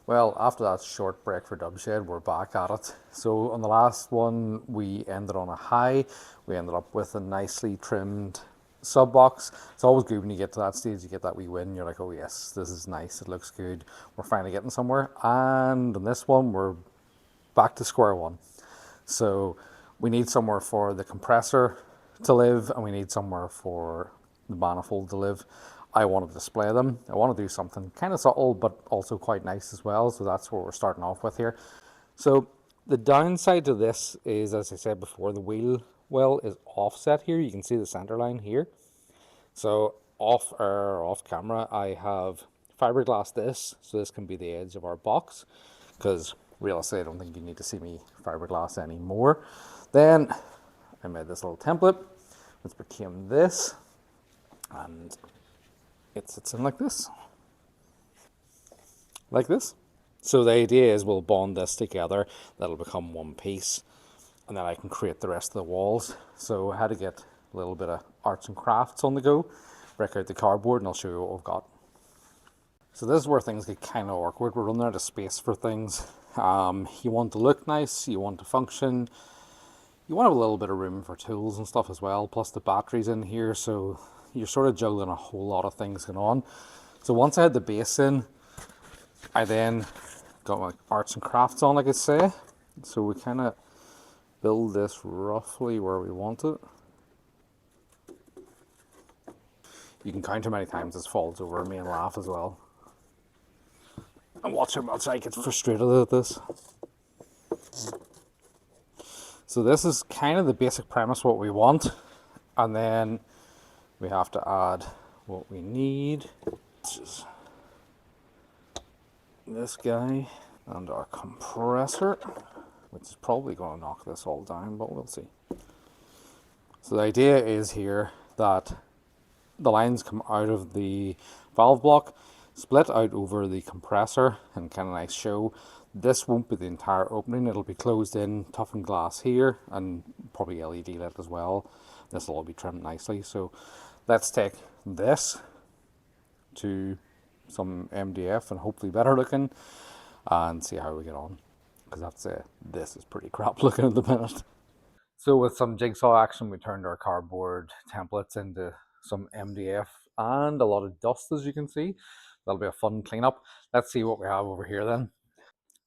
Well, after that short break for Dubshed, we're back at it. So on the last one, we ended on a high. We ended up with a nicely trimmed sub box. It's always good when you get to that stage, you get that wee win. You're like, oh yes, this is nice. It looks good. We're finally getting somewhere. And on this one, we're back to square one. So we need somewhere for the compressor to live, and we need somewhere for the manifold to live. I want to display them. I want to do something kind of subtle, but also quite nice as well. So that's what we're starting off with here. So the downside to this is, as I said before, the wheel well is offset here. You can see the center line here. So off camera, I have fiberglass this, so this can be the edge of our box, because realistically, I don't think you need to see me fiberglass anymore. Then I made this little template, which became this, and it sits in like this, like this. So the idea is we'll bond this together, that'll become one piece, and then I can create the rest of the walls. So I had to get a little bit of arts and crafts on the go, break out the cardboard, and I'll show you what we've got. So this is where things get kind of awkward. We're running out of space for things. You want to look nice, you want to function, you want a little bit of room for tools and stuff as well, plus the batteries in here, so you're sort of juggling a whole lot of things going on. So once I had the base in, I then got my arts and crafts on, like I say. So we kind of build this roughly where we want it. You can count how many times this falls over me and laugh as well. And watch how much I get frustrated at this. So this is kind of the basic premise, what we want. And then we have to add what we need, which is this guy and our compressor, which is probably going to knock this all down, but we'll see. So the idea is here that the lines come out of the valve block, split out over the compressor, and kind of nice show. This won't be the entire opening, it'll be closed in, toughened glass here, and probably LED lit as well. This will all be trimmed nicely. So let's take this to some MDF and hopefully better looking, and see how we get on. Because I have to say, this is pretty crap looking at the minute. So with some jigsaw action, we turned our cardboard templates into some MDF and a lot of dust, as you can see. That'll be a fun cleanup. Let's see what we have over here then.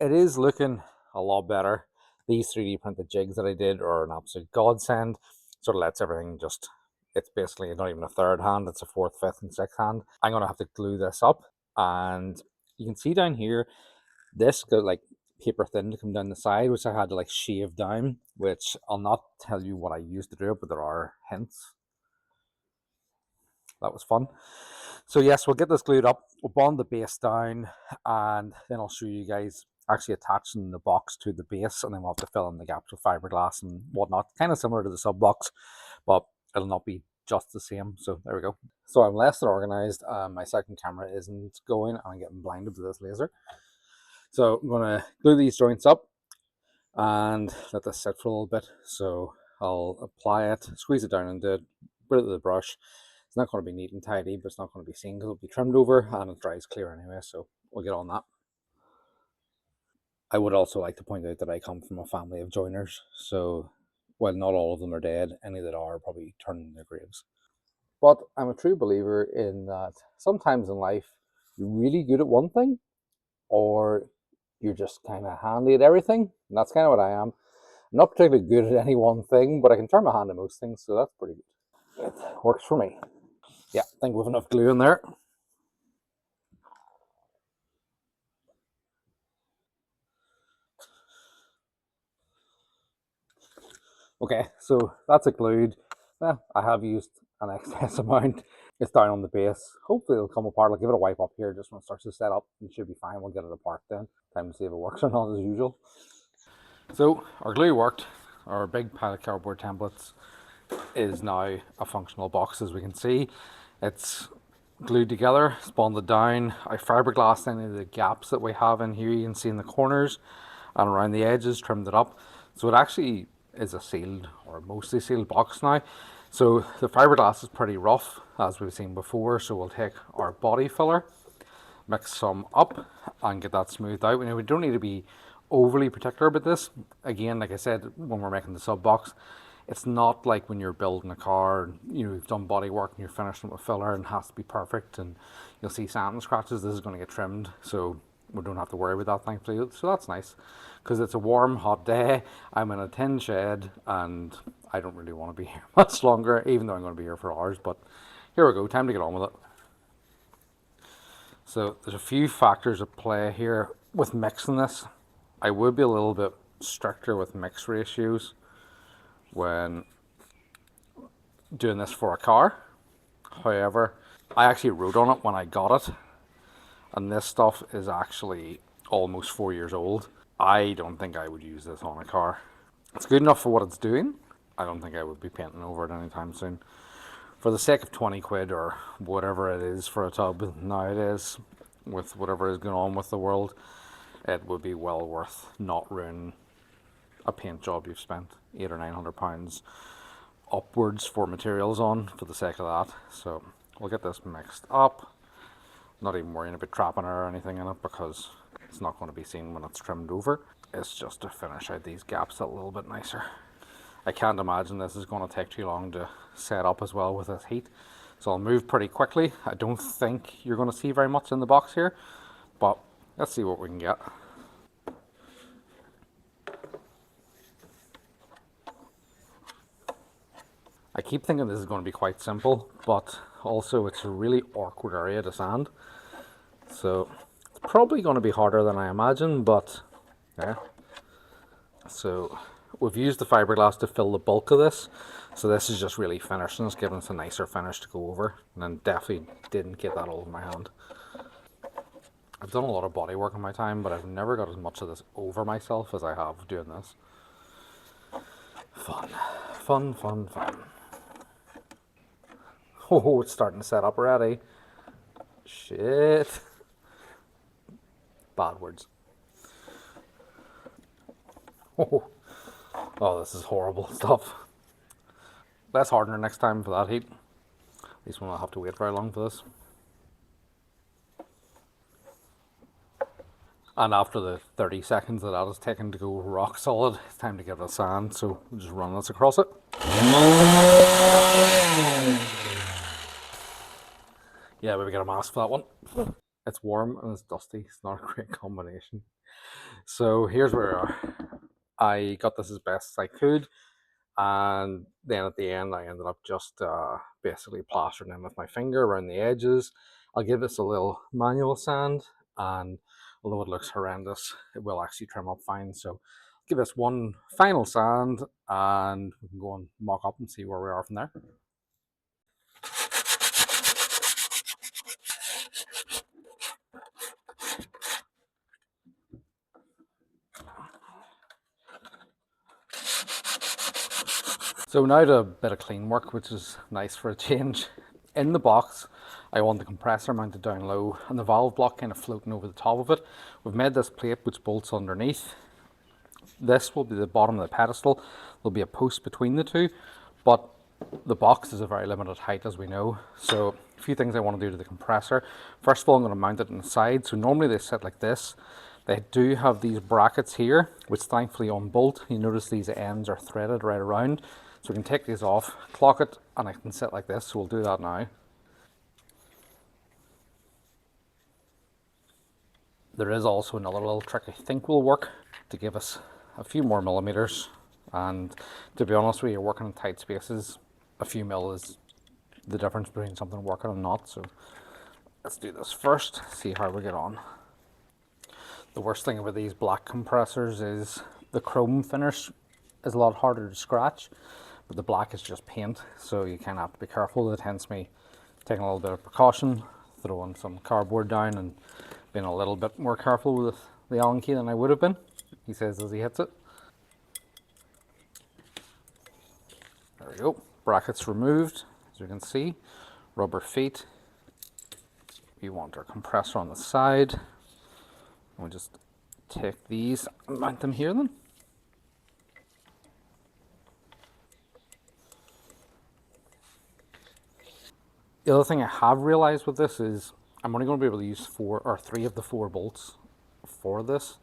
It is looking a lot better. These 3D printed jigs that I did are an absolute godsend. Sort of lets everything just, it's basically not even a third hand, it's a fourth, fifth, and sixth hand. I'm gonna have to glue this up, and you can see down here, this got like paper thin to come down the side, which I had to like shave down, which I'll not tell you what I used to do it, but there are hints. That was fun. So yes, we'll get this glued up, we'll bond the base down, and then I'll show you guys actually attaching the box to the base, and then we'll have to fill in the gaps with fiberglass and whatnot, kind of similar to the sub box, but it'll not be just the same. So there we go. So I'm less than organized. My second camera isn't going, and I'm getting blinded with this laser. So I'm going to glue these joints up and let this sit for a little bit. So I'll apply it, squeeze it down into it, put it with the brush. It's not going to be neat and tidy, but it's not going to be seen because it'll be trimmed over and it dries clear anyway, so we'll get on that. I would also like to point out that I come from a family of joiners, so while not all of them are dead, any that are probably turning their graves. But I'm a true believer in that sometimes in life you're really good at one thing, or you're just kind of handy at everything, and that's kind of what I am. I'm not particularly good at any one thing, but I can turn my hand to most things, so that's pretty good. It works for me. Yeah, I think we've enough glue in there. Okay, so that's it glued. Well, I have used an excess amount. It's down on the base. Hopefully it'll come apart. I'll give it a wipe up here just when it starts to set up. It should be fine. We'll get it apart then. Time to see if it works or not as usual. So our glue worked. Our big pile of cardboard templates is now a functional box, as we can see. It's glued together, it's bonded down. I fiberglassed any of the gaps that we have in here. You can see in the corners and around the edges, trimmed it up. So it actually is a sealed or mostly sealed box now. So the fiberglass is pretty rough, as we've seen before. So we'll take our body filler mix some up and get that smoothed out. We don't need to be overly particular about this. Again, like I said, when we're making the sub box, it's not like when you're building a car and you've done body work and you're finishing with filler and it has to be perfect and you'll see sand and scratches. This is going to get trimmed, so we don't have to worry about that, thankfully. So that's nice, because it's a warm, hot day. I'm in a tin shed and I don't really want to be here much longer, even though I'm going to be here for hours. But here we go, time to get on with it. So there's a few factors at play here with mixing this. I would be a little bit stricter with mix ratios when doing this for a car. However, I actually wrote on it when I got it, and this stuff is actually almost 4 years old. I don't think I would use this on a car. It's good enough for what it's doing. I don't think I would be painting over it anytime soon. For the sake of 20 quid or whatever it is for a tub nowadays, with whatever is going on with the world, it would be well worth not ruining a paint job you've spent £800 or £900 upwards for materials on for the sake of that. So we'll get this mixed up. Not even worrying about trapping or anything in it, because it's not going to be seen when it's trimmed over. It's just to finish out these gaps a little bit nicer. I can't imagine this is going to take too long to set up as well with this heat. So I'll move pretty quickly. I don't think you're going to see very much in the box here, but let's see what we can get. I keep thinking this is going to be quite simple, but also it's a really awkward area to sand. So it's probably going to be harder than I imagine, but yeah. So we've used the fiberglass to fill the bulk of this. So this is just really finishing. It's giving us a nicer finish to go over. And then definitely didn't get that all over my hand. I've done a lot of body work in my time, but I've never got as much of this over myself as I have doing this. Fun, fun, fun, fun. Oh, it's starting to set up already. Shit. Bad words. Oh, this is horrible stuff. Less hardener next time for that heat. At least we won't have to wait very long for this. And after the 30 seconds that has taken to go rock solid, it's time to give it a sand. So we'll just run this across it. Yeah, maybe get a mask for that one. It's warm and it's dusty. It's not a great combination. So here's where we are. I got this as best as I could, and then at the end I ended up just basically plastering in with my finger around the edges. I'll give this a little manual sand, and although it looks horrendous, it will actually trim up fine. So I'll give this one final sand and we can go and mock up and see where we are from there. So now to a bit of clean work, which is nice for a change. In the box, I want the compressor mounted down low and the valve block kind of floating over the top of it. We've made this plate which bolts underneath. This will be the bottom of the pedestal. There'll be a post between the two, but the box is a very limited height, as we know. So a few things I want to do to the compressor. First of all, I'm going to mount it on the side. So normally they sit like this. They do have these brackets here, which thankfully unbolt. You notice these ends are threaded right around. So we can take these off, clock it, and I can sit like this. So we'll do that now. There is also another little trick I think will work to give us a few more millimeters. And to be honest with you, working in tight spaces, a few mil is the difference between something working and not. So let's do this first, see how we get on. The worst thing about these black compressors is the chrome finish is a lot harder to scratch, but the black is just paint, so you kind of have to be careful. That hence me taking a little bit of precaution, throwing some cardboard down and being a little bit more careful with the Allen key than I would have been, he says as he hits it. There we go, brackets removed, as you can see, rubber feet. We want our compressor on the side. We'll just take these and mount them here then. The other thing I have realized with this is I'm only going to be able to use 3 of the 4 bolts for this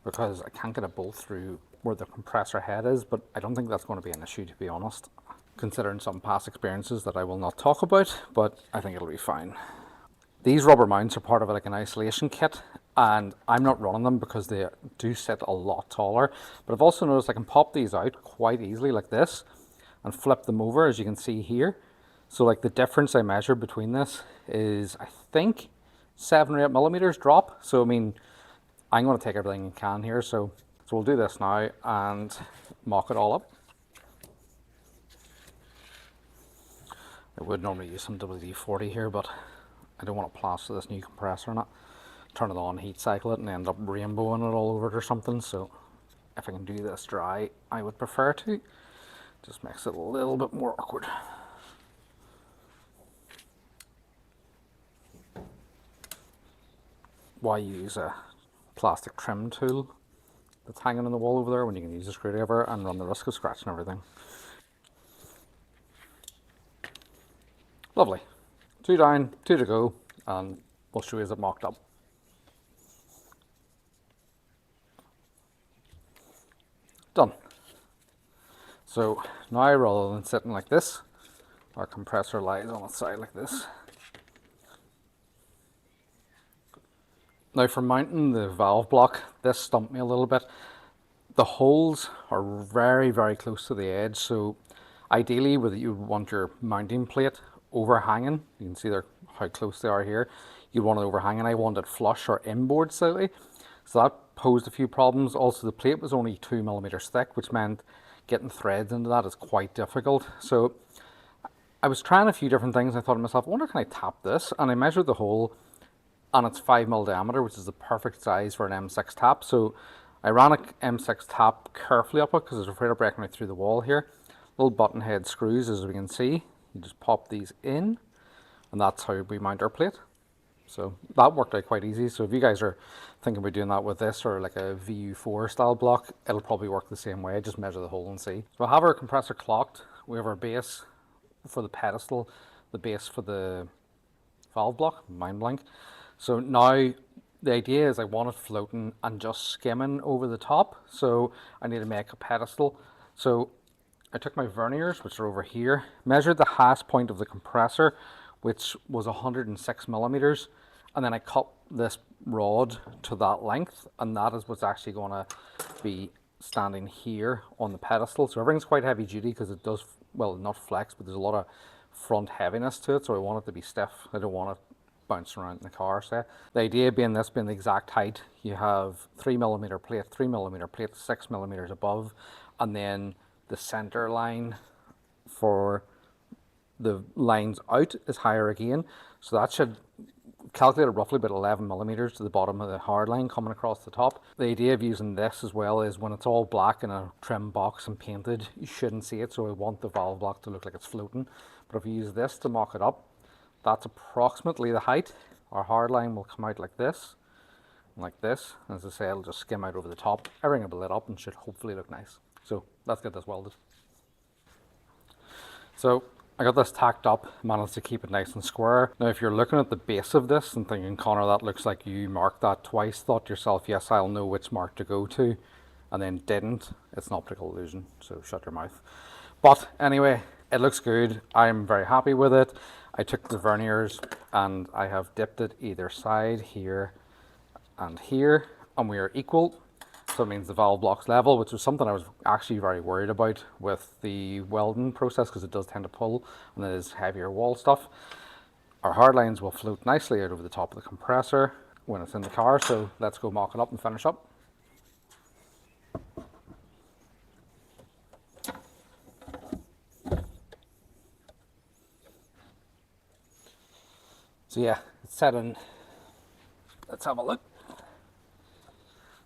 because I can't get a bolt through where the compressor head is, but I don't think that's going to be an issue, to be honest, considering some past experiences that I will not talk about, but I think it'll be fine. These rubber mounts are part of like an isolation kit, and I'm not running them because they do sit a lot taller, but I've also noticed I can pop these out quite easily like this and flip them over, as you can see here. So like the difference I measured between this is, I think, 7 or 8 millimeters drop. So I mean, I'm going to take everything I can here. So we'll do this now and mock it all up. I would normally use some WD-40 here, but I don't want to plaster this new compressor in it. Turn it on, heat cycle it, and end up rainbowing it all over it or something. So if I can do this dry, I would prefer to. Just makes it a little bit more awkward. Why use a plastic trim tool that's hanging on the wall over there when you can use a screwdriver and run the risk of scratching everything? Lovely. 2 down, 2 to go, and we'll show you as it mocked up. Done. So now, rather than sitting like this, our compressor lies on its side like this. Now for mounting the valve block, this stumped me a little bit. The holes are very, very close to the edge, so ideally you want your mounting plate overhanging. You can see how close they are here. You want it overhanging. I want it flush or inboard slightly. So that posed a few problems. Also, the plate was only 2 millimeters thick, which meant getting threads into that is quite difficult. So I was trying a few different things. I thought to myself, I wonder, can I tap this? And I measured the hole, and it's 5 mil diameter, which is the perfect size for an M6 tap. So I ran an M6 tap carefully up it because I was afraid of breaking right through the wall here. Little button head screws, as we can see. You just pop these in, and that's how we mount our plate. So that worked out quite easy. So if you guys are thinking about doing that with this or like a VU4 style block, it'll probably work the same way. Just measure the hole and see. So we'll have our compressor clocked. We have our base for the pedestal, the base for the valve block, mind blank. So now the idea is I want it floating and just skimming over the top. So I need to make a pedestal. So I took my verniers, which are over here, measured the highest point of the compressor, which was 106 millimeters, and then I cut this rod to that length, and that is what's actually going to be standing here on the pedestal. So everything's quite heavy duty because it does, well, not flex, but there's a lot of front heaviness to it, so I want it to be stiff. I don't want it bouncing around in the car, say. The idea being this being the exact height, you have 3 millimeter plate, 3 millimeter plate, 6 millimeters above, and then the center line for the lines out is higher again. So that should calculate roughly about 11 millimeters to the bottom of the hard line coming across the top. The idea of using this as well is when it's all black in a trim box and painted, you shouldn't see it, so I want the valve block to look like it's floating. But if you use this to mock it up, that's approximately the height. Our hard line will come out like this, and like this. As I say, it'll just skim out over the top. Everything will be lit up and should hopefully look nice. So let's get this welded. So I got this tacked up, managed to keep it nice and square. Now if you're looking at the base of this and thinking, Connor, that looks like you marked that twice, thought to yourself, yes, I'll know which mark to go to, and then didn't, it's an optical illusion, so shut your mouth. But anyway, it looks good. I'm very happy with it. I took the verniers and I have dipped it either side, here and here, and we are equal. So it means the valve block's level, which was something I was actually very worried about with the welding process because it does tend to pull and it is heavier wall stuff. Our hard lines will float nicely out over the top of the compressor when it's in the car, so let's go mock it up and finish up. So yeah, it's set in, let's have a look.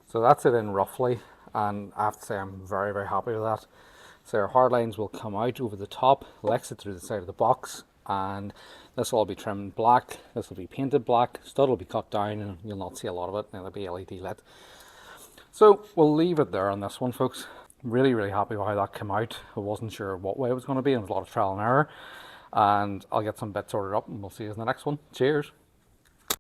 So that's it in roughly, and I have to say I'm very, very happy with that. So our hard lines will come out over the top, will exit through the side of the box, and this will all be trimmed black, this will be painted black, stud will be cut down and you'll not see a lot of it, and it'll be LED lit. So we'll leave it there on this one, folks. Really, really happy with how that came out. I wasn't sure what way it was going to be, and it was a lot of trial and error. And I'll get some bits sorted up and we'll see you in the next one. Cheers.